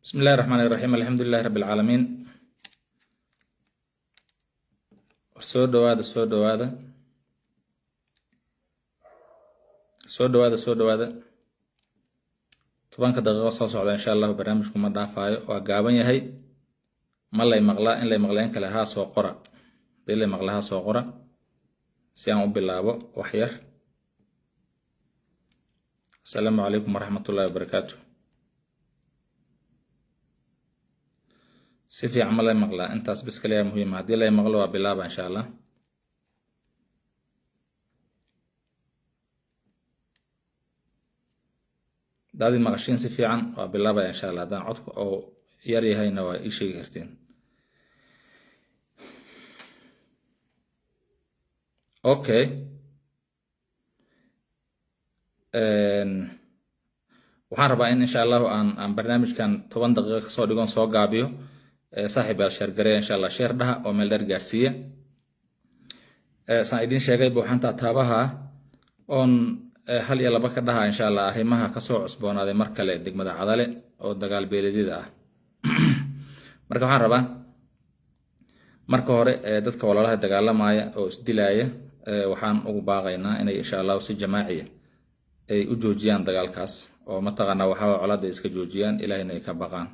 بسم الله الرحمن الرحيم الحمد لله رب العالمين soo dhawaada tobanka daqiiqo soo socda insha Allah barnaamijku ma dhaafayo waa gaaban yahay ma lay maqlaa in lay maqleen kale ha soo qora hadii lay maqlaa ha soo qora si aan u bilaabo wax yar assalaamu calaykum waraxmatullaahi wabarakaatuh si fiican ma lay maqlaa intaas bis kaliya muhiim ah hadii lay maqlo waa bilaaba insha Allah daadi maqashiin si fiican waa bilaabaya insha Allah hadaan codku oo yar yahayna waa ii sheegi kartiin okay waxaan rabaa in insha Allah aan barnaamijkan 10 daqiiqo ka soo dhigon soo gaabiyo saaxiib yaal share gareeya insha Allah share dhaha oo meel dheer gaarsiiya saan idin sheegay waxaan taabaha on hal iyo laba ka dhaha insha Allah arrimaha ka soo cusboonaaday mar kale degmada Cadale oo dagaal beeleedida ah marka waxaan rabaa marka hore dadka walaalaha dagaalamaya oo isdilaaya waxaan ugu baaqaynaa inay insha Allah si jamaaciya ay u joojiyaan dagaalkaas oo mataqaana waxa colaada iska joojiyaan ilaahayna ay ka baqaan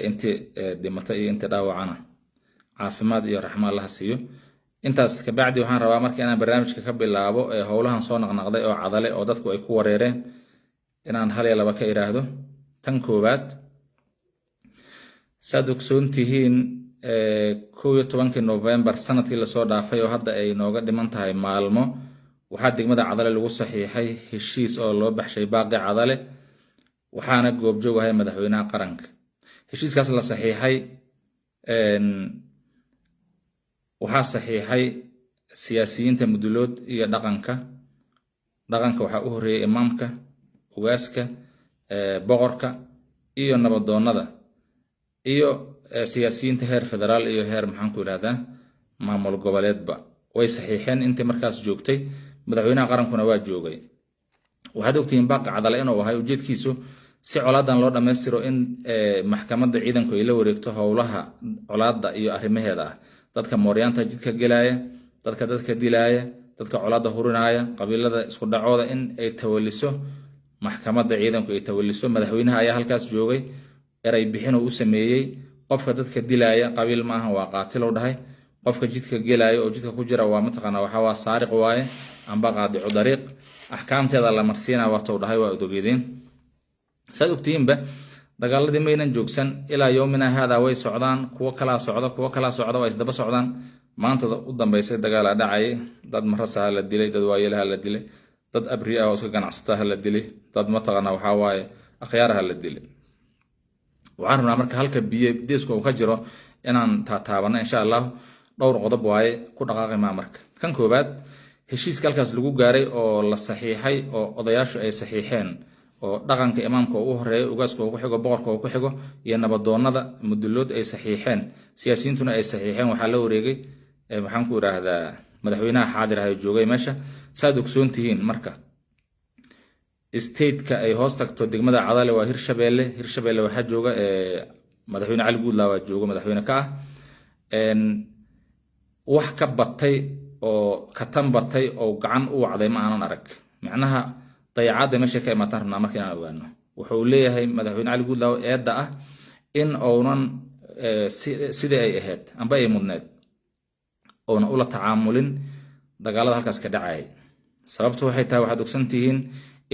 intii dhimata iyo intii dhaawacana caafimaad iyo raxmad Allah siiyo intaas ka bacdi waxaan rabaa markii aan barnaamijka ka bilaabo howlahan soo naqnaqday oo Cadale oo dadku ay ku wareereen inaan hal iyo laba ka iraahdo tan koobaad saad ogsoontihiin 11 November sanadkii la soo dhaafay oo hadda ay nooga dhiman tahay maalmo waxaa degmada Cadale lagu saxiixay heshiis oo loo baxshay baaqi Cadale waxaana goobjoog ahay madaxweynaha qaranka heshiiskaas la saxiixay waxaa saxiixay siyaasiyiinta mudulood iyo dhaqanka waxaa u horeeyay imaamka ugaaska boqorka iyo nabadoonnada iyo siyaasiyiinta heer federaal iyo heer maxaan ku yiraahdaa maamul goboleedba way saxiixeen intii markaas joogtay madaxweynaha qarankuna waa joogay waxaad ogtihiin baaqi Cadale inuu ahay ujeedkiisu si colaadan loo dhameystiro in maxkamadda ciidanku ay la wareegto howlaha colaada iyo arrimaheeda ah dadka mooryaanta jidka gelaya dadka dilaya dadka colaada hurinaya qabiilada isku dhacooda in ay tawaliso maxkamadda ciidanku ay tawaliso madaxweynaha ayaa halkaas joogay eray bixin uu sameeyay qofka dadka dilaya qabiil ma aha waa qaatil oo dhahay qofka jidka gelaya oo jidka ku jira waa mataqaana waxa waa saariq waaye amba qaadicu dariiq ahkaamteeda la marsiinaa waa tuu dhahay waa odogeedeen saad ogtiinba dagaaladii maynan joogsan ilaa yoomina hada way socdaan kuwa kala socda way isdaba socdaan maanta u dambeysay dagaal dhacay dad marasa la dilay dad waayelaha la dilay dad abri ah oo iska ganacsata la dilay dad mataqaana waxa waaye akhyaaraha la dilay waxaan rabnaa marka halka biyo deesku uu ka jiro inaan taataabano insha Allah dhowr qodob waaye ku dhaqaaqay marka kan koobaad heshiiska halkaas lagu gaaray oo la saxiixay oo odayaashu ay saxiixeen oo dhaqanka imaamka uu horeeyo ugaaska uu ku xigo boqorka uu ku xigo iyo nabadoonnada mudulood ay saxiixeen siyaasiyiintuna ay saxiixeen waxaa la wareegay maxaan ku yiraahdaa madaxweynaha xaadir ah joogay meesha saad ogsoontihiin marka state-ka ay hoos tagto degmada Cadale waa Hirshabeelle waxa jooga madaxweyne Cali Guudlaaw waa jooga madaxweyne ka ah wax ka batay oo ka tanbatay oo gacan u wacday ma aanan arag macnaha dayacaad meesha ka imaatan rabnaa markii aan ogaano wuxuu leeyahay madaxweyne Cali Guudlaaw eedda ah in oonan sidii ay ahayd amba ay mudneed oona ula tacaamulin dagaalada halkaas ka dhacay sababtu waxay tahay waxaad ogsantihiin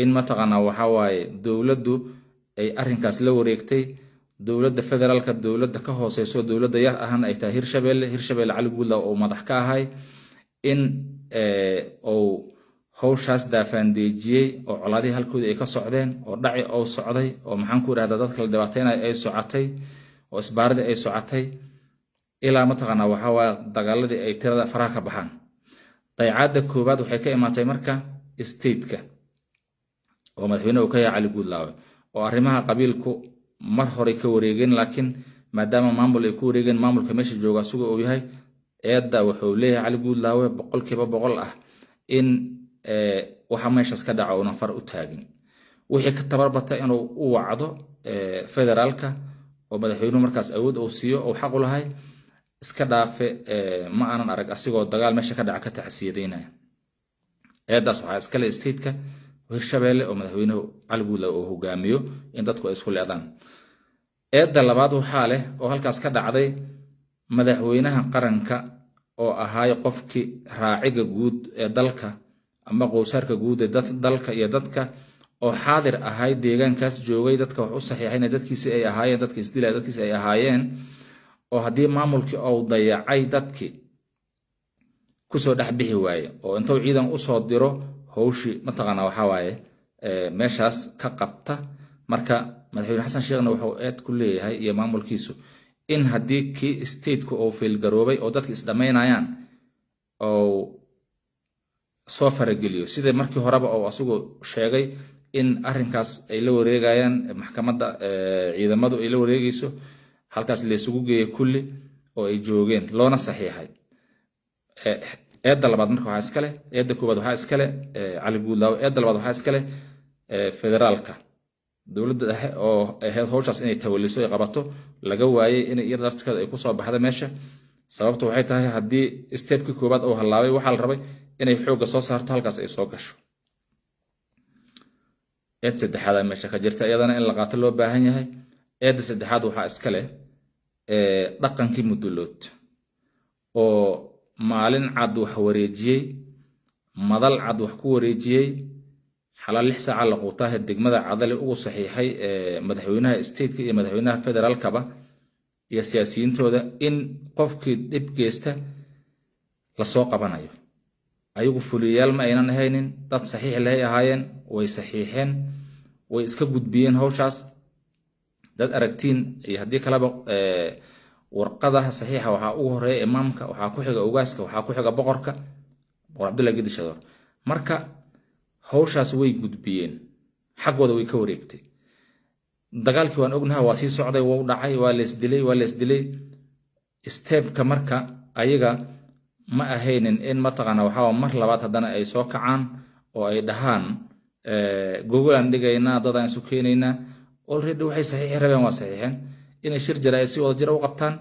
in mataqaana waxa waaye dawladdu ay arrinkaas la wareegtay dawladda federaalka dawladda ka hooseyso dawladda yar ahaan ay tahay Hirshabeelle Cali Guudlaaw oo madax ka ahay in oo hawshaas daafaandeejiyay oo colaadii halkoodii ay ka socdeen oo dhaci oo socday oo maxaan ku yiraahdaa dadka la dhibaateynay ay socotay oo isbaaradii ay socotay ilaa mataqaana waxa waa dagaaladii ay tirada faraha ka baxaan dayacaadda koobaad waxay ka imaatay marka state-ka oo madaxweynaha uu ka yahay Cali Guudlaaw oo arrimaha qabiilku mar hore ka wareegeen laakiin maadaama maamul ay ku wareegeen maamulka meesha jooga suga uu yahay eedda wuxuu leeyahay Cali Guudlaaw 100% ah in waxa meeshaas ka dhaco oo nafar u taagin wixii ka tabarbatay inuu u wacdo federaalka oo madaxweynuhu markaas awood uu siiyo oo xaq u lahay iska dhaafe ma aanan arag asigoo dagaal meesha ka dhaca ka tacsiyadaynaya eedaas waxaa iskale stateka hirshabeelle oo madaxweynuhu cali guudlaawe uu hogaamiyo in dadku ay isku leedaan eedda labaad waxaa leh oo halkaas ka dhacday madaxweynaha qaranka oo ahaay qofkii raaciga guud ee dalka ama qowsaarka guud ee dalka iyo dadka oo xaadir ahay deegaankaas joogay dadka wax u saxiixayna dadkiisi ay ahaayeen dadka isdilay dadkiisi ay ahaayeen oo haddii maamulkii uu dayacay dadkii kusoo dhex bixi waaye oo intuu ciidan u soo diro howshii mataqaanaa waxaa waaye meeshaas ka qabta marka madaxweyne xasan sheekhna wuxuu eed ku leeyahay iyo maamulkiisu in haddii kii stateku uu fiilgaroobay oo dadka isdhammaynayaan oo soo farageliyo sida markii horeba oo asigu sheegay in arrinkaas ay la wareegayaan maxkamadda ciidamadu ay la wareegayso halkaas la isugu geeyay kulli oo ay joogeen loona saxiixay eedda labaad marka waxaa iskale eedda koowaad waxaa iskale cali guudlaawe eedda labaad waxaa iskale federaalka dowladda dhexe oo ahayd howshaas inay tawaliso ay qabato laga waayey inay iyada laftirkeeda ay kusoo baxda meesha sababtu waxay tahay haddii stepkii koowaad uu hallaabay waxaa la rabay inay xoogga soo saarto halkaas ay soo gasho eed saddexaad ay meesha ka jirta iyadana in la qaato loo baahan yahay eedda saddexaad waxaa iska leh dhaqankii mudulood oo maalin cad wax wareejiyey madal cad wax ku wareejiyey xalal 6 saac la quutaha degmada cadale ugu saxiixay madaxweynaha stateka iyo madaxweynaha federaalkaba iyo siyaasiyiintooda in qofkii dhib geysta la soo qabanayo ayagu fuliyaal ma aynan ahaynin dad saxiix leh ahaayeen way saxiixeen way iska gudbiyeen howshaas dad aragtiin iyo haddii kaleba warqadaha saxiixa waxaa ugu horeeya imaamka waxaa ku xiga ogaaska waxaa ku xiga boqor cabdullaahi gidi shadoor marka howshaas way gudbiyeen xaggooda way ka wareegtay dagaalkii waan ognaha waa sii socday wuu dhacay waa leesdilay steebka marka ayaga ma ahaynin in mataqaana waxaa mar labaad haddana ay soo kacaan oo ay dhahaan gogolaan dhigaynaa dadaan isu keenaynaa already waxay saxiixi rabeen waa saxiixeen inay shir jira ay si wada jira u qabtaan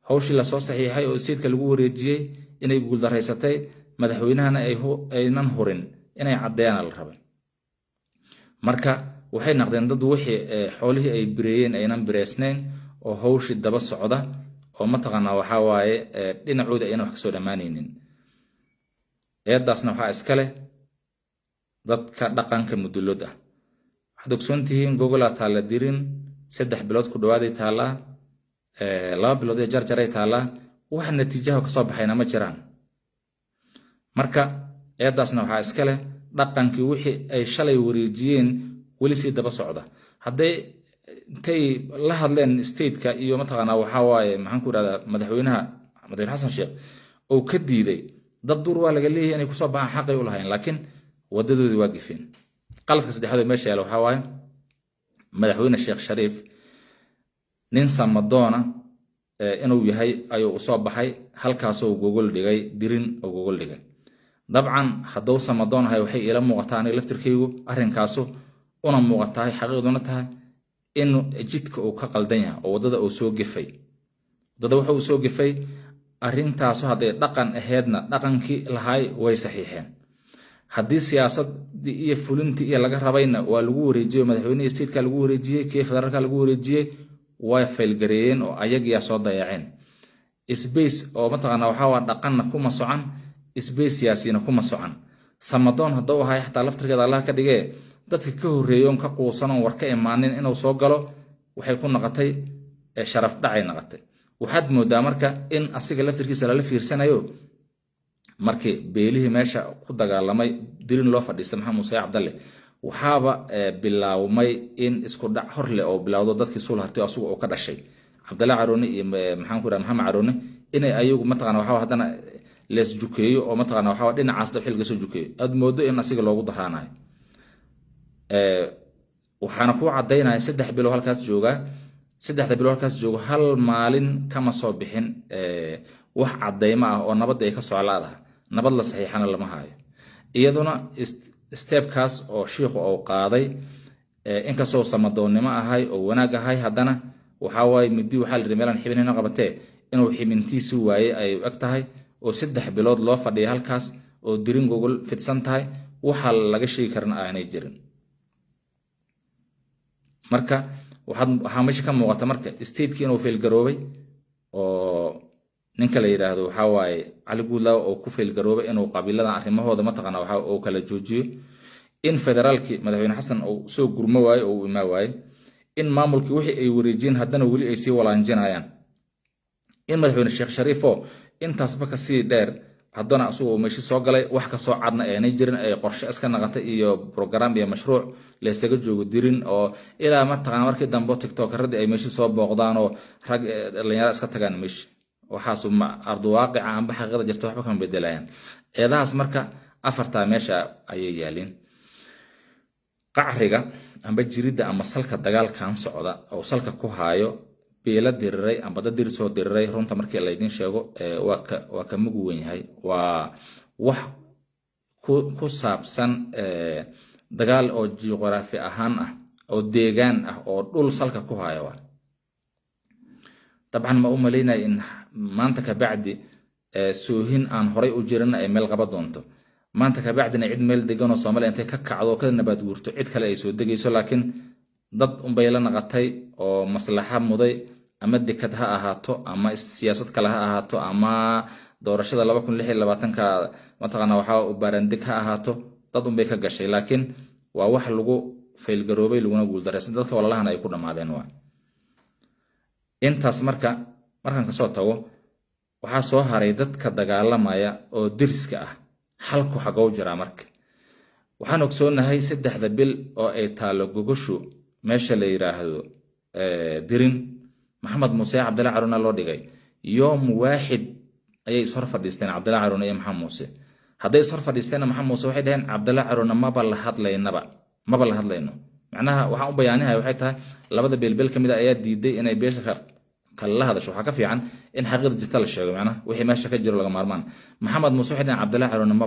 howshii lasoo saxiixay oo statetka lagu wareejiyey inay guuldaraysatay madaxweynahana aynan hurin inay caddeeyaan la rabay marka waxay naqdeen dad wixii xoolihii ay bireeyeen aynan bireysnayn oo howshii daba socda oo mataqaanaa waxaa waaye dhinacooda aynan wax kasoo dhammaanaynin eeddaasna waxaa iska leh dadka dhaqanka mudulood ah waxaad ogsoon tihiin gogolaa taalla dirin 3 bilood ku dhawaaday taallaa 2 bilood ee jarjaray taallaa wax natiijaha kasoo baxayna ma jiraan marka eedaasna waxaa iska leh dhaqankii wixii ay shalay wareejiyeen weli sii daba socda hadday intay la hadleen stateka iyo mataqaanaa waxaa waaye maxaan ku idhahdaa madaxweyne xasan sheekh oo ka diiday dad duur waa laga leeyahay inay kusoo baxaan xaqay u lahayn laakiin wadadoodii waa gifeen qaladka saddexaad ee meesha yaala waxaa waaye madaxweyne sheekh shariif nin samadoona inuu yahay ayuu usoo baxay halkaasoo gogol dhigay dirin oo gogol dhigay dabcan hadduu samadoon ahay waxay ila muuqataa aniga laftirkaygu arrinkaasu una muuqataa xaqiiqduna tahay in jidka uu ka qaldan yahay oo waddada uu soo gefay waddada waxa uu soo gefay arrintaasu hadday dhaqan aheedna dhaqankii lahaay way saxiixeen haddii siyaasadii iyo fulintii iyo laga rabayna waa lagu wareejiyey madaxweynihii stateka lagu wareejiyey kii federaalka lagu wareejiyey way faylgareeyeen oo ayagiyaa soo dayaceen space oo mataqaanaa waxaa waa dhaqanna kuma socan space siyaasina kuma socan samadoon hadduu ahay xataa laftirkeeda allah ka dhigee dadka ka horreeyoon ka quusanoon war ka imaanin inuu soo galo waxay ku noqotay sharaf dhacay noqotay waxaad moodaa marka in asiga laftirkiisa lala fiirsanayo markii beelihii meesha ku dagaalamay dirin loo fadhiistay maxamed muuse cabdalle waxaaba bilaawmay in isku dhac hor leh oo bilowdo dadkii suul hartay asugu oo ka dhashay cabdalle caroone iyo maxaan ku idhaha maxamed caroone inay ayagu mataqaana waxaa haddana lees jukeeyo oo mataqaana waxaa dhinacaas dab xilga soo jukeeyo aad moodo in asiga loogu daraanayo waxaana ku cadaynaya 3 bilood halkaas joogaa 3 bilood halkaas joogo hal maalin kama soo bixin wax cadeyma ah oo nabad ay ka soclaadaha nabad la saxiixana lama haayo iyaduna stepkaas oo sheekhu uu qaaday inkastoo samadoonnimo ahay oo wanaag ahay haddana waxaa waaye midi waxaa la yidhi meelaan xibinina qabatee inuu xibintiisi waaye ay u eg tahay oo 3 bilood loo fadhiya halkaas oo dirin gogol fidsan tahay waxa laga sheegi karna aanay jirin. marka waxaa meesha ka muuqata marka statekii inuu fail garoobay oo ninka la yiraahdo waxaa waaye Cali Guudlaaw oo ku fail garoobay inuu qabiilada arrimahooda mataqaana waxa uu kala joojiyo, in federaalkii madaxweyne xasan uu soo gurmo waayo oo uu imaa waayo, in maamulkii wixii ay wareejiyeen haddana weli ay sii walaanjinayaan, in madaxweyne Sheekh Shariifo intaasba ka sii dheer haddana asuu meeshii soo galay wax ka soo cadna aanay jirin, ay qorshe iska naqatay iyo program iyo mashruuc la isaga joogo dirin oo ilaa mataqaana markii dambe tiktokeradii ay meeshii soo booqdaan oo rag dhalinyaro iska tagaan meeshii. waxaas ma ardu waaqica amba xaqiiqada jirta waxba kama bedelayaan. eedahaas marka afartaa meesha ayay yaalin. qacriga amba jiridda ama salka dagaalkan socda oo salka ku haayo beela diriray amba dad dir soo diriray runta markii la idin sheego waa ka mug weyn yahay. waa wax ku saabsan dagaal oo juqraafi ahaan ah oo deegaan ah oo dhul salka ku haayo. طبعا ما أملينا إن ما أنت كبعد سوهين عن هراي أجرنا ميل قبض دونتو ما أنت كبعد نعيد ميل دجانا صامل أنت كعضو كذا نبات ورتو عيد كلا يسود دجيسو، لكن ضد بيلنا غطي أو مصلحة مضي أما دكتها أهاتو أما السياسة كلها أهاتو أما دورشة الله بكون لحيل لباتن ك ما تغنى وحاو وبرندكها أهاتو ضد بيك جشي، لكن وواح لجو في الجروبي لجونا جول درس ضدك والله أنا يكون مع ذنوا. intaas markaan ka soo tago waxaa soo haray dadka dagaalamaya oo diriska ah halku xagow jira. marka waxaan ogsoonahay 3 bil oo ay taalo gogoshu meesha la yiraahdo dirin maxamed muuse cabdalla caruna loo dhigay yoom waaxid ayay soo fadhiisteen cabdalla caruna iyo maxamed muuse. hadday soo fadhiisteen maxamed muuse waxay dhaheen cabdalla caruna ma bal hadlayno macnaha waxaan u bayaanahay waxay tahay labada beelbeel kamid ah ayaa diiday inay beesha kala hadasho. waxa ka fiican in xaqiiqda jirta la sheego, macnaha wixii meesha ka jiro laga maarmaan. maxamed muuse waxay dhaheen cabdalla caruna ma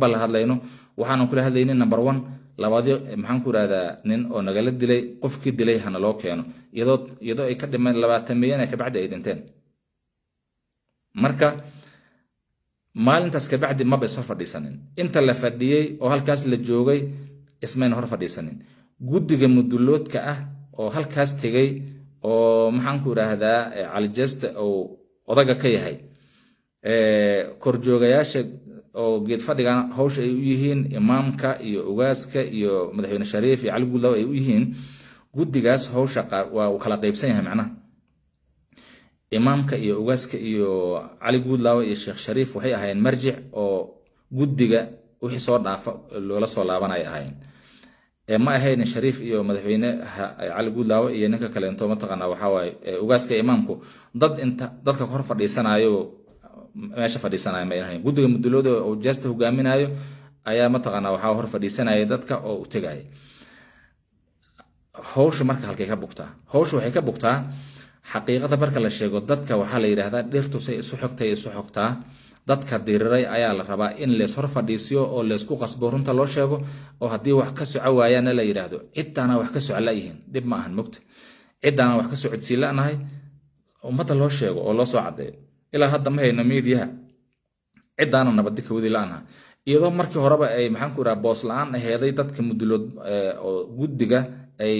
bal hadlayno waxaan kula hadlaynay number 1 labaadii maxaan ku raada nin oo nagala dilay qofkii dilay hana loo keeno iyadoo ay ka dhiman 20 milyan ka bacdi ay dhinteen. marka maalintaas ka bacdi ma bay soo fadhiisanin, inta la fadhiyay oo halkaas la joogay ismayna hor fadhiisanin. guddiga muduloodka ah oo halkaas tegay oo maxaan ku raahdaa Cali Jeeste oo odaga ka yahay korjoogayaasha oo geed fadhigan hawsha ay u yihiin imaamka iyo ugaaska iyo madaxweyne Shariif iyo Cali Guudlaaw ay u yihiin. guddigaas hawsha waa kala qaybsan yahay, macnaha imaamka iyo ugaaska iyo Cali Guudlaaw iyo Sheekh Shariif waxay ahaayeen marjic oo guddiga wixii soo dhaafa loola soo laabanay ahaayeen. ما هين شريف إيو مدحوينه على جود لاو إيه نك كلام توما تقنا وحواي وجاس كإمامكو ضد أنت ضد كهرف فديسنا أيو ماشى فديسنا أيو ما يعني جود مدلود أو جاست هو جامين أيو أيا ما تقنا وحاو هرف فديسنا أيو ضد كأو تجاي هوش مركز هالكيكا بوكتا هوش وحكا بوكتا حقيقة بركة الشيء ضد كوحالة يرهذا ديرتو سحقتا dadka diriray ayaa la rabaa in la soo fadhiisiyo oo la isku qasbo runta loo sheego oo haddii wax ka soco waayaan la yiraahdo cidana wax ka soco la yihiin dib ma ahan mugta cidana wax ka socodsiin laanahay ummadda loo sheego oo loo soo cadeeyo. ilaa hadda ma hayno meediyaha cidana nabadda ka wadi laanahay iyadoo markii horeba ay maxaan ku raraa boos la'aan aheeday dadka mudulood oo guddiga ay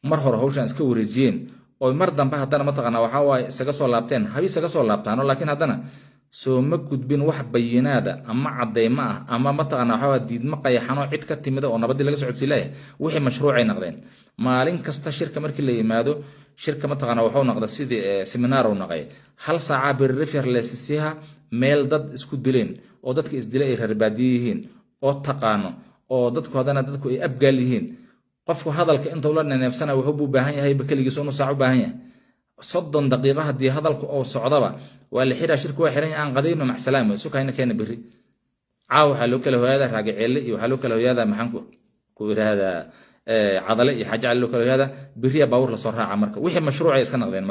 mar hore hawshan iska wareejiyeen oo mar dambe haddana ma taqana waxa waay isaga soo laabteen habi isaga soo laabtaan laakiin haddana soo ma gudbin wax bayinaada ama cadeyma ah ama mataqana waxa diidma qayaxano cid ka timid oo nabadii laga socodsiilay wixii mashruucay noqdeen. maalin kasta shirka markii la yimaado shirka mataqana wuxuu noqday sidii seminar uu noqday hal saaca bir referensiha meel dad isku dileen oo dadka isdilay ay rarbaadiyihiin oo taqaano oo dadku hadana dadku ay abgaal yihiin. qofku hadalka inta uu la neefsana wuxuu u baahan yahay bakaligiisa inuu saac u baahan yahay 30 daqiiqo haddii hadalku oo socdaba waa la xiraa shirku waa xiran aan qadayno mac salaamo isu kayna keena biri caaw waxa loo kala hooyada raagaceele iyo waxa loo kala hooyada maxaan ku iraada cadale iyo xaja loo kala hooyada biriya baawur la soo raaca marka wixii mashruucay iska noqdeen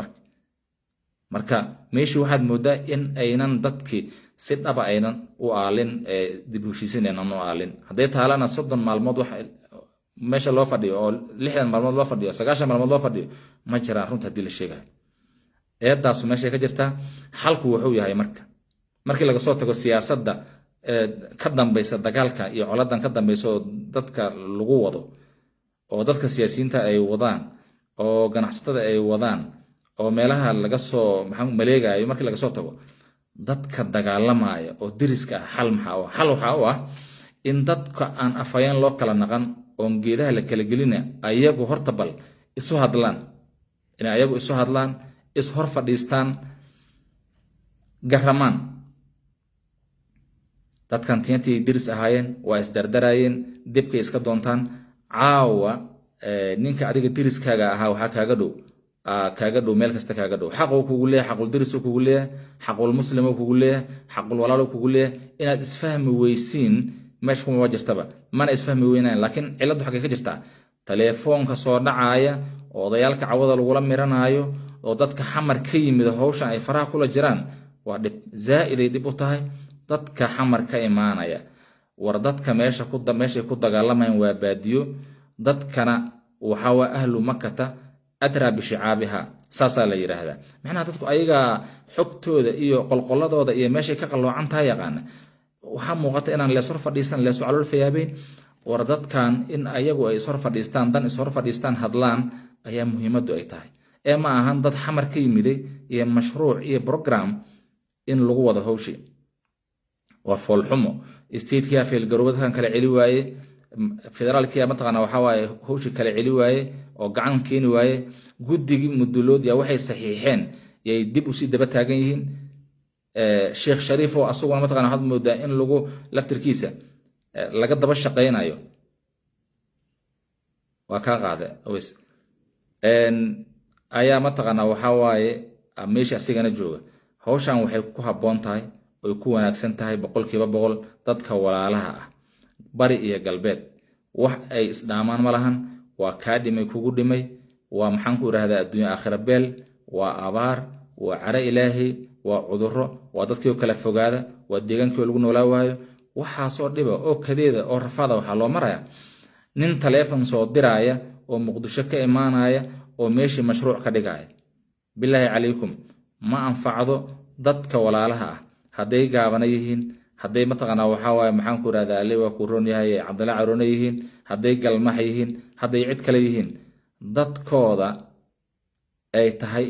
marka meeshii waxaad moodaa in aynan dadkii si dhaba aynan u aalin dib u heshiisiinaynan u aalin hadday taalana 30 maalmood wax meesha loo fadhiyo oo 60 maalmood loo fadhiyo 90 maalmood loo fadhiyo ma jiraan runta hadii la sheegayo eedaas meesha ka jirta xalku wuxuu yahay markii laga soo tago siyaasadda ka dambaysa dagaalka iyo coladan ka dambaysa oo dadka lagu wado oo dadka siyaasiyiinta ay wadaan oo ganacsatada ay wadaan oo meelaha laga soo maleegayo markii laga soo tago dadka dagaalamaya oo diriska xal waxa u ah in dadka aan afayeen loo kala naqan oo geedaha la kala gelina ayagu horta bal isu hadlaan is hor fadhiistaan garamaan dadkan tiintii diris ahaayeen waa isdardarayeen dibkay iska doontaan caawa ninka adiga diriskaaga ahaa waxa kaaga dhow meel kasta kaaga dhow xaq uu kugu leeyahay xaqul diris uu kugu leeyahay xaqul muslim uu kugu leeyahay xaqul walaal uu kugu leeyahay inaad isfahmi weysiin meesha kuma wajirtaba mana isfahmi weynaan laakiin ciladu xagee ka jirtaa telefoonka soo dhacaaya oo odayaalka cawada lagula miranaayo oo dadka xamar ka yimid hawshan ay faraha kula jiraan waa dhib zaa'iday dhib u tahay dadka xamar ka imaanaya war dadka meesha ku dagaalamayaan waa baadiyo dadkana waxa waa ahlu makkata adra bishicaabiha saasaa la yiraahdaa macnaha dadku ayaga xogtooda iyo qolqoladooda iyo meeshay ka qaloocan tahay yaqaana waxa muuqata inaan leesor fadhiisan leeso calool fayaabeen war dadkan in ayagu ay isor fadhiistaan dan isor fadhiistaan hadlaan ayaa muhiimadu ay tahay ee ma ahan dad xamar ka yimiday iyo mashruuc iyo program in lagu wada hawshi waa foolxumo statekiya feelgarowdkan kala celi waaye federaalkiya mataqaana waxa waaye hawshi kala celi waaye oo gacan keeni waaye guddigii mudulood yaa waxay saxiixeen yay dib u sii daba taagan yihiin sheekh shariif oo asaguna mataqaana waxaad moodaa in lagu laftirkiisa laga daba shaqaynayo waa ka qaade awis ayaa mataqaana waxa waaye meesha asigana jooga hawshan waxay ku habboon tahay oo ku wanaagsan tahay 100% dadka walaalaha ah bari iyo galbeed wax ay isdhaamaan ma lahan waa ka dhimay kugu dhimay waa maxaan ku raahdaa adduunyo aakhira beel waa abaar waa cara ilaahi waa cudurro waa dadkii kala fogaada waa deegaankii lagu noolaa waayo waxa soo dhiba oo kadeeda oo rafaada waxa loo maraya nin telefoon soo diraya oo muqdisho ka imaanaya oo meeshii mashruuc ka dhigaya billahi calaykum ma anfacdo dadka walaalaha ah hadday gaabana yihiin hadday mataqaana waxa waaye maxaan ku raahdaa ali waa ku roon yahay cabdalla caroona yihiin hadday galmax yihiin hadday cid kale yihiin dadkooda ay tahay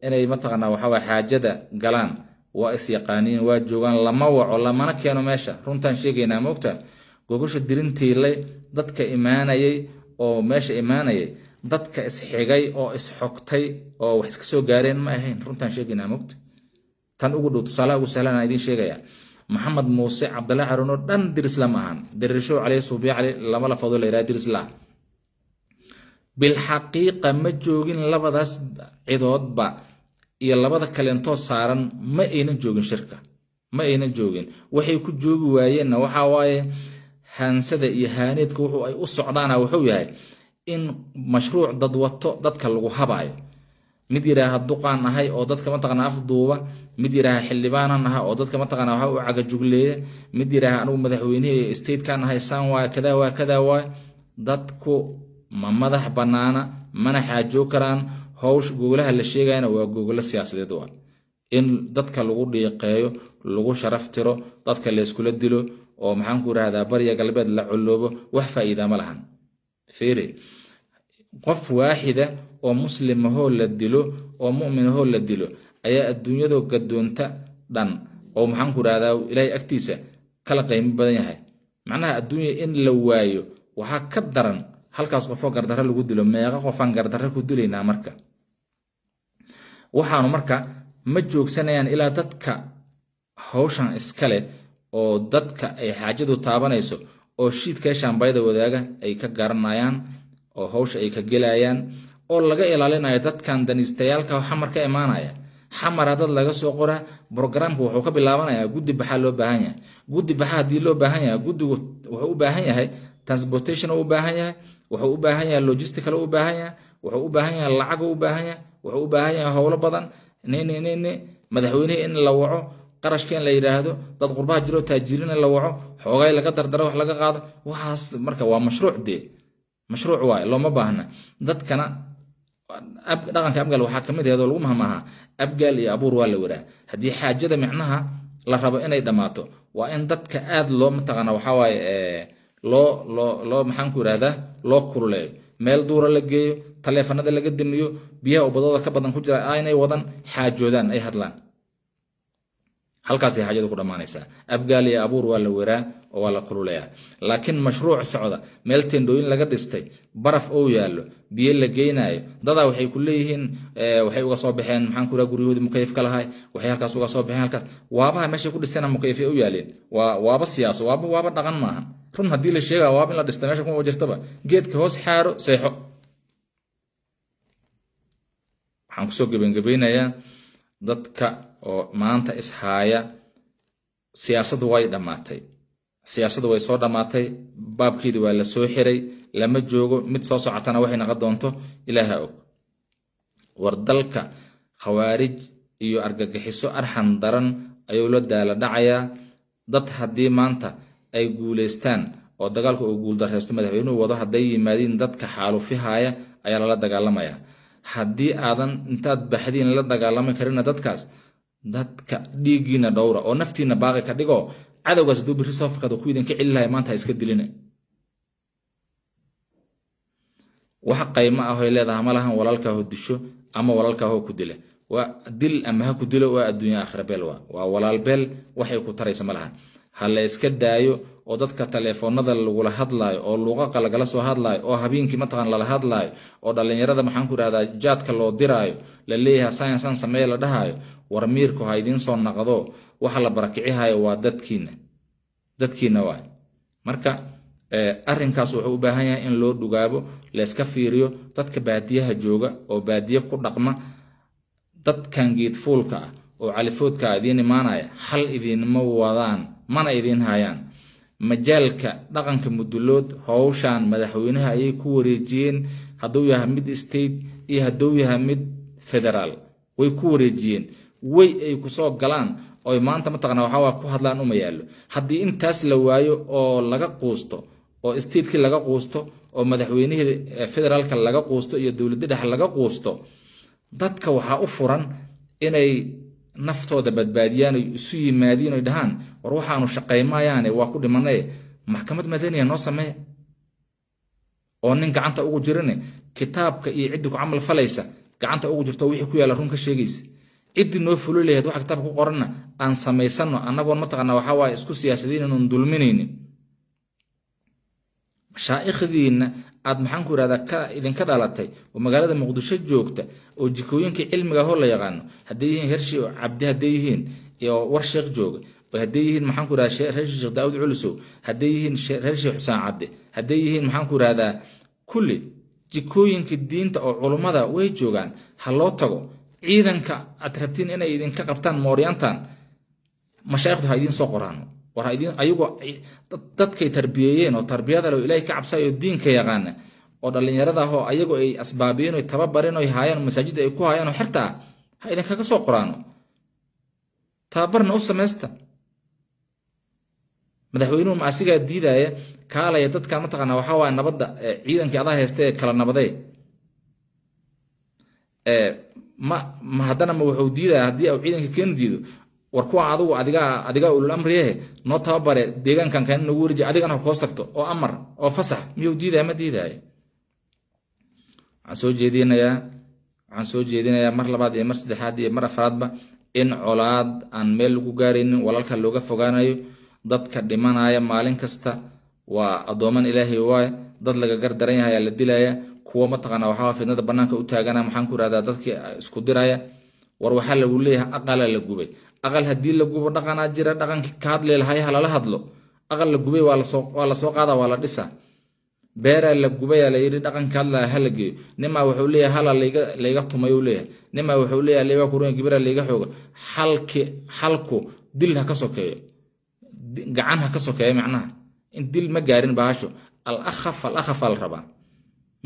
inay mataqaana waxa waaye xaajada galaan waa is yaqaaniin waa joogaan lama waco lamana keeno meesha runtaan sheegaynaa moogta gogosha dirintiilay dadka imaanayay oo meesha imaanayay dadka isxigay oo isxogtay oo wax iska soo gaareen ma ahayn runtaan sheegaynaa moogta tan ugu dhow tusaalaha ugu sahlan aan idiin sheegaya maxamed muuse cabdalla caroon oo dhan dirisla ma ahan dirisho calayhi suubiya cali lama lafado la yiraahdo dirisla bilxaqiiqa ma joogin labadaas cidoodba iyo labada kaleentoo saaran ma aynan joogin shirka ma aynan joogin waxay ku joogi waayeenna waxa waaye hansada iyo haaneedka wuxuu ay u socdaana wuxuu yahay in mashruuc dad wato dadka lagu habaayo mid yiraahdo duqaan ahay oo dadka mataqaana afduuba mid yiraahdo xildhibaanan ahay oo dadka mataqaana waxa uu caga jugleeya mid yiraahdo anigu madaxweynaha state kan ahay saan waa kada waa dadku ma madax banaana mana xaajo karaan hawsh gogolaha la sheegayna waa gogol siyaasadeed waa in dadka lagu dhiiqeeyo lagu sharaf tiro dadka la iskula dilo oo maxaan ku raahdaa bariya galbeed la culoobo wax faa'iido ma lahan fiiri qof waaxida oo muslim ahoo la dilo oo mu'min ahoo la dilo ayaa adduunyada gadoonta dhan oo maxaan ku raahdaa ilaahay agtiisa kala qiimo badan yahay macnaha adduunya in la waayo waxa ka daran halkaas qofoo gardarro lagu dilo meeqa qofaan gardarro ku dilaynaa marka waxaanu marka ma joogsanayaan ilaa dadka hawshan iskale oo dadka ay xaajadu taabanayso oo shiidka shaambayda wadaaga ay ka garanayaan oo hawsha ay ka gelayaan oo laga ilaalinayo dadkan danistayaalka xamar ka imaanaya xamar dad laga soo qoraa programku wuxuu ka bilaabanayaa guddi baxa loo baahan yahay guddi baxa hadii loo baahan yahay guddigu wuxuu u baahan yahay transportation u baahan yahay wuxuu u baahan yahay logistical u baahan yahay wuxuu u baahan yahay lacag u baahan yahay wuxuu u baahan yahay hawlo badan madaxweynaha in la waco qarashka in la yiraahdo dad qurbaha jiro taajiriin la waco xoogay laga dardaro wax laga qaado waxaas marka waa mashruuc de mashruuc waay looma baahna dadkana dhaqanka abgaal waxaa kamid ah lagu mahmaha abgaal iyo abuur waa la waraa haddii xaajada micnaha la rabo inay dhammaato waa in dadka aad loo mataqaana waxaa waaye loo maxaan ku yidhahdaa loo kululeeyo meel duura la geeyo taleefanada laga damiyo biyaha ubadooda ka badan ku jira aynay wadan xaajoodaan ay hadlaan halkaasay xaajadu ku dhammaanaysaa abgaal iyo abuur waa la waraa oo waa la kululeeyaa laakiin mashruuc socda meel tendooyin laga dhistay baraf oo yaallo biyo la geynayo dadaa waxay ku leeyihiin waxay uga soo baxeen maxaan ku yidhaha guryahoodii mukayif ka lahay waxay halkaas uga soo baxeen halkaas waabaha meeshay ku dhisteen mukayifay u yaaleen waaba siyaaso waaba dhaqan maahan run haddii la sheegaa waaba in la dhista meesha kuma jirtaba geedka hoos xaaro seexo waxaan kusoo gebangebaynayaa dadka oo maanta ishaaya siyaasaddu way dhammaatay siyaasaddu way soo dhammaatay baabkeedii waa la soo xiray lama joogo mid soo socotana waxay noqon doonto ilaaha og war dalka khawaarij iyo argagixiso arxan daran ayuu la daala dhacayaa dad haddii maanta ay guulaystaan oo dagaalku uu guuldareysto madaxweynuhu wado hadday yimaadiin dadka xaalufihaaya ayaa lala dagaalamayaa haddii aadan intaad baxdiin la dagaalami karina dadkaas dadka dhiiggiina dhowra oo naftiina baaqi ka dhigo cadowgaas hadduu birri soo fakado ku idinka celi lahay maanta ha iska dilina wax qaymo ah oy leedahay ma lahan walaalkaaho disho ama walaalkaaho ku dila waa dil ama ha ku dilo waa adduunya aakhira beel waa walaal beel waxay ku taraysa ma lahan ha la iska daayo oo dadka taleefoonada lagula hadlaayo oo luuqaqa lagala soo hadlaayo oo habeenkii mataqaan lala hadlaayo oo dhallinyarada maxaan ku idhahdaa jaadka loo diraayo la leeyahay saayansaan sameeye la dhahaayo war miirku ha idiin soo naqdo waxa la barakicihayo waa dadkiina waay marka arrinkaas wuxuu u baahan yahay in loo dhugaabo la iska fiiriyo dadka baadiyaha jooga oo baadiye ku dhaqma dadkan geedfuulka ah oo califoodka idiin imaanaya hal idiinma wadaan mana idiin hayaan majaalka dhaqanka mudulood howshaan madaxweynaha ayay ku wareejiyeen hadduu yahay mid state iyo hadduu yahay mid federaal way ku wareejiyeen way ay kusoo galaan oy maanta mataqana waxaa ku hadlaan uma yaallo haddii intaas la waayo oo laga quusto oo stateki laga quusto oo madaxweynihii federaalka laga quusto iyo dowladda dhexe laga quusto dadka waxaa u furan inay naftooda badbaadiyaan oy isu yimaadiin oy dhahaan war waxaanu shaqaymayaane waa ku dhimanay maxkamad madaniya noo sameeya oo nin gacanta ugu jirine kitaabka iyo ciddi ku camal falaysa gacanta ugu jirto wixii ku yaala run ka sheegaysa ciddii noo fulo leeyahay waxa kitaabka ku qoranna aan samaysano annagoon mataqaana waxaa waaye isku siyaasadiin inaan dulminaynin mashaa'ikhdiinna aad maxaan ku idhahdaa idinka dhalatay oo magaalada muqdisho joogta oo jikooyinkii cilmiga hor la yaqaano hadday yihiin hershi cabdi hadday yihiin iyo war sheekh jooga hadday yihiin maxaan ku idhahdaa reer sheekh daawud culusow hadday yihiin reer sheekh xusaan cadde hadday yihiin maxaan ku idhahdaa kulli jikooyinka diinta oo culummada way joogaan ha loo tago ciidanka aad rabtiin inay idinka qabtaan mooryaantan mashaayikhdu ha idiin soo qoraan war ayagoo dadkay tarbiyeeyeen oo tarbiyada loo ilaahay ka cabsayo diinka yaqaana oo dhallinyarada ahoo ayagoo ay asbaabiyeen oy tababareen oy haayaan masaajidda ay ku haayaan oo xirta ha idinkaga soo qoraano tababarna u samaysta madaxweynuhu ma asigaa diidaya kaalaya dadka mataqaana waxaa waaya nabadda ciidankii adaa haysta ee kala nabadee ma haddana ma wuxuu diidaya haddii uu ciidanka keeni diido war kuwa adigu adigaa ulul amriyehe noo tababare deegaankan kan nagu warji adigana ha koos tagto oo amar oo fasax miyuu diidaya ma diidaya waxaan soo jeedinayaa mar labaad iyo mar saddexaad iyo mar afraadba in colaad aan meel lagu gaaraynin walaalka looga fogaanayo dadka dhimanaya maalin kasta waa addooman ilaahay waaye dad laga gardaran yahay ayaa la dilaya kuwa mataqaana waxaa fidnada bannaanka u taagana maxaan ku idhahdaa dadkii isku diraya war waxaa lagu leeyahay aqala la gubay aqal haddii la gubo dhaqanaa jira dhaqankii ka hadli lahay ha lala hadlo aqal la gubay waa la soo qaada waa la dhisa beeraa la gubayaa la yidhi dhaqanka hadlaa ha la geeyo nimaa wuxuu leeyahay hala layga tumay uu leeyahay nimaa wuxuu leeyahay leebaa kurunya gibira layga xooga xalku dil ha ka sokeeyo gacan ha ka sokeeyo macnaha in dil ma gaarin bahasho al akhaf la rabaa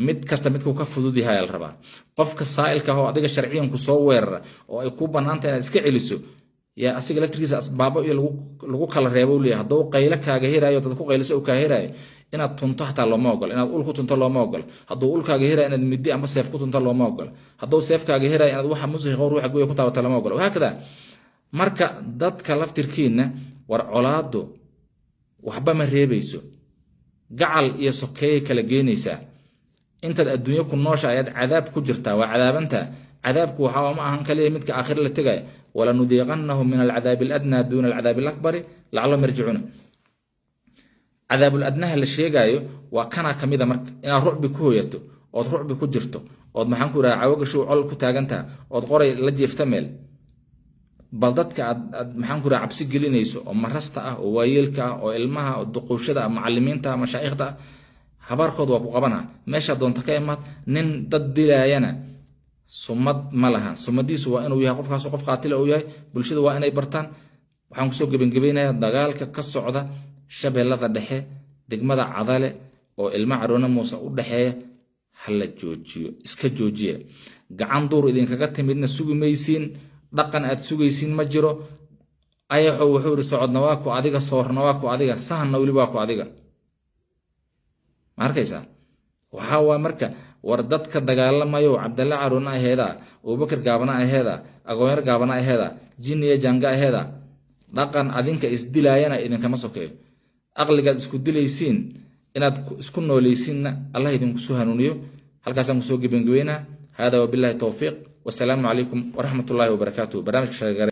mid kasta midkuu ka fudud yahay la rabaa qofka saa'ilka oo adiga sharciyan ku soo weerara oo ay ku banaantahay inaad iska celiso yaa asiga laftirkiisa asbaabo iyo lagu kala reebo leeyahay hadduu qaylo kaaga herayo dad ku qayliso uu ka herayo inaad tunto xataa looma ogola, inaad ul ku tunto looma ogola. Hadduu ulkaaga hera inaad midi ama seef ku tunto looma ogola. Hadduu seefkaaga hera inaad waxa musiiqa ruuxa guya ku taabata looma ogola. Waxa kada marka dadka laftirkiina war colaado waxba ma reebayso, gacal iyo sokeeye kala geynaysaa. intaad adduunyo ku noosha ayaad cadaab ku jirtaa, waa cadaabanta. cadaabku waxa ma ahan kaliya midka aakhir la tagay, wala nudiiqannahum min alcadaab aladna duna alcadaab alakbar la'allahum yarji'un. cadaab aladnaha la sheegayo waa kana kamida marka inaad rucbi ku hooyato, ood rucbi ku jirto, ood maxaan ku raacaa wagashu col ku taagantaa, ood qoray la jeefta meel. bal dadka aad maxaan ku raacaa cabsi gelinayso oo marasta ah oo waayeelka ah oo ilmaha oo duqowshada macallimiinta mashaayikhda habarkood waa ku qabana meesha doonta ka imaad. nin dad dilayana sumad ma lahan, sumadiisu waa inuu yahay qofkaas qof qaatil uu yahay. bulshada waa inay bartaan. waxaan ku soo gabagabeynayaa dagaalka ka socda shabeellada dhexe degmada Cadale oo ilma Caroona Muuse u dhaxeeya hala joojiyo, iska joojiya. gacan duur idinkaga timidna sugi maysiin, dhaqan aad sugaysiin ma jiro. ayaxo wuxuu iri socodna waa ku adiga, soorna waa ku adiga, sahanna weli waa ku adiga. ma arkaysaa? waxa waa marka war dadka dagaalamayo Cabdalla Caroona aheeda, Abubakar Gaabana aheeda, Agoonyar Gaabana aheeda, Jinniya Janga aheeda, dhaqan adinka isdilayana idinkama sokeeyo. aqligaad isku dilaysiin inaad isku noolaysiinna Allah idinku soo hanuuniyo. halkaasaan ku soo gabagabeynaa. hada wabillahi tawfiiq. wassalaamu calaykum waraxmatullaahi wabarakaatuh. barnaamijka